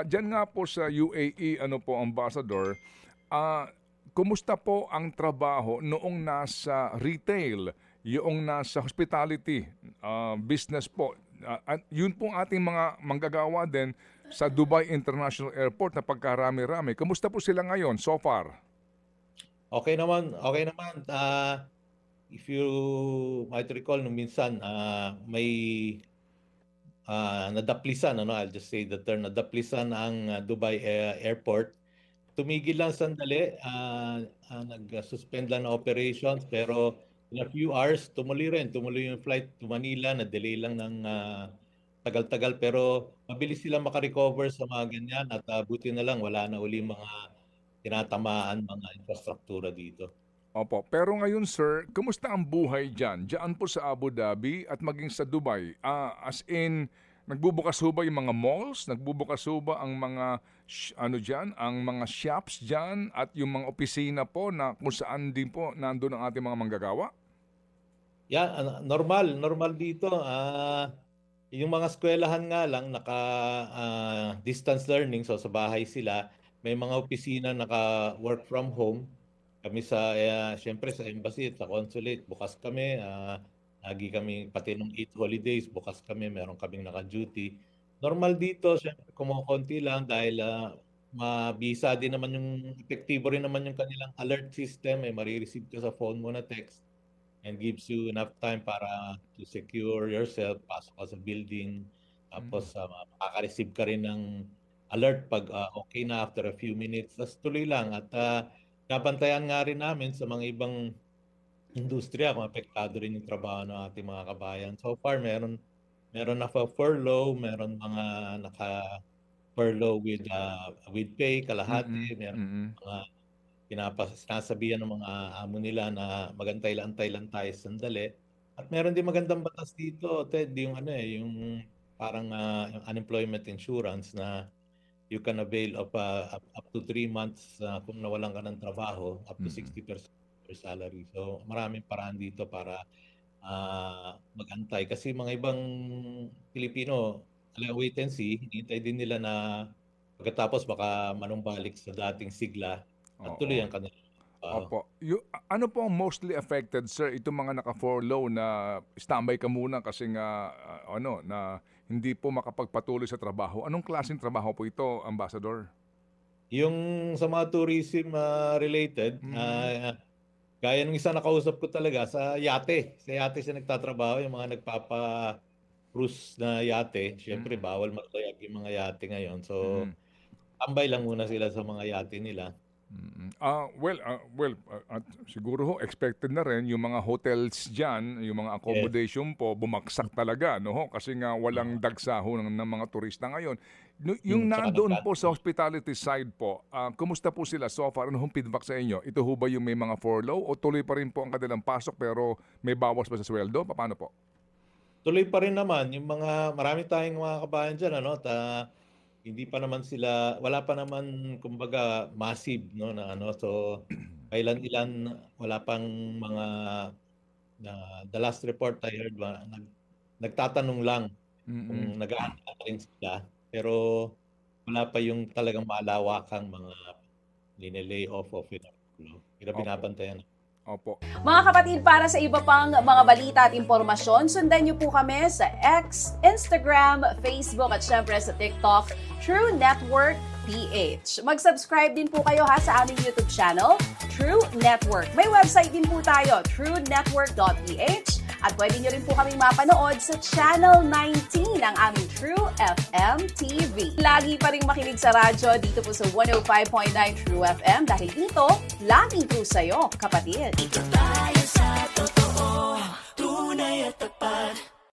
Diyan nga po sa UAE, ano po, Ambassador, kumusta po ang trabaho noong nasa retail, yung nasa hospitality business po? Yun pong ating mga manggagawa din sa Dubai International Airport na pagkarami-rami. Kumusta po sila ngayon so far? Okay naman, okay naman. If you might recall nung minsan, may nadaplisan, I'll just say the term, nadaplisan ang Dubai Airport. Tumigil lang sandali, nag-suspend lang ng operations, pero in a few hours, tumuloy yung flight to Manila, na-delay lang ng tagal-tagal, pero mabilis silang makarecover sa mga ganyan at buti na lang wala na uli mga tinatamaan mga infrastruktura dito. Opo. Pero ngayon, sir, kumusta ang buhay dyan? Diyan po sa Abu Dhabi at maging sa Dubai. As in, nagbubukas ho ba yung mga malls? Nagbubukas ho ba ang mga, ano dyan, ang mga shops dyan at yung mga opisina po na kung saan din po nandun ang ating mga manggagawa? Normal dito. Yung mga eskwelahan nga lang naka distance learning, so sa bahay sila. May mga opisina naka work from home. Kami sa syempre sa embassy at sa consulate bukas kami. Lagi kami pati nung 8 holidays bukas kami, meron kaming naka-duty. Normal dito, syempre kumukonti lang dahil mabisa din naman yung epektibo rin naman yung kanilang alert system, marireceive ka sa phone mo na text and gives you enough time para to secure yourself, pasok ka sa building, tapos makaka-receive ka rin ng alert pag okay na after a few minutes. Tapos tuloy lang at nabantayan nga rin namin sa mga ibang industriya kung apektado rin yung trabaho ng ating mga kabayan. So far, meron na furlough, meron mga naka-furlough with pay, kalahati, meron mga sinasabihan ng mga amo nila na magantay-antay lang tayo sandali. At meron din magandang batas dito, Ted, yung yung parang yung unemployment insurance na you can avail of up to 3 months kung nawalan ka ng trabaho, up to 60% of your salary. So maraming paraan dito para magantay. Kasi mga ibang Pilipino, wait and see, hinihintay din nila na pagkatapos baka manumbalik sa dating sigla at tuloy ang kanila. Opo. Ano po ang mostly affected, sir? Itong mga naka-furlough na standby ka muna kasi nga na hindi po makapagpatuloy sa trabaho. Anong klaseng trabaho po ito, Ambassador? Yung sa mga tourism related, gaya nung isa nakausap ko talaga sa yate. Sa yate siya nagtatrabaho, yung mga nagpapa-cruise na yate. Siyempre, bawal maglayag yung mga yate ngayon. So, tambay lang muna sila sa mga yate nila. Siguro ho, expected na rin yung mga hotels dyan, yung mga accommodation po, bumagsak talaga, no ho? Kasi nga walang dagsaho ng mga turista ngayon. Yung nandoon po sa hospitality side po, kumusta po sila so far? Ano hong feedback sa inyo? Ito ho ba yung may mga furlough o tuloy pa rin po ang kanilang pasok pero may bawas pa sa sweldo? Paano po? Tuloy pa rin naman. Yung marami tayong mga kabayan dyan, hindi pa naman sila, wala pa naman kumbaga massive so ilan wala pang mga the last report I heard nagtatanong lang kung nag-aantay rin sila, pero wala pa yung talagang malawakang mga linelay off of it. Binabantayan. Opo. Mga kapatid, para sa iba pang mga balita at impormasyon, sundan niyo po kami sa X, Instagram, Facebook at syempre sa TikTok, True Network PH. Mag-subscribe din po kayo sa aming YouTube channel, True Network. May website din po tayo, truenetwork.ph, at pwede niyo rin po kaming mapanood sa Channel 19 ng aming True FM TV. Lagi pa rin makinig sa radyo dito po sa 105.9 True FM dahil dito, laging true sa'yo, kapatid. Ito tayo sa totoo.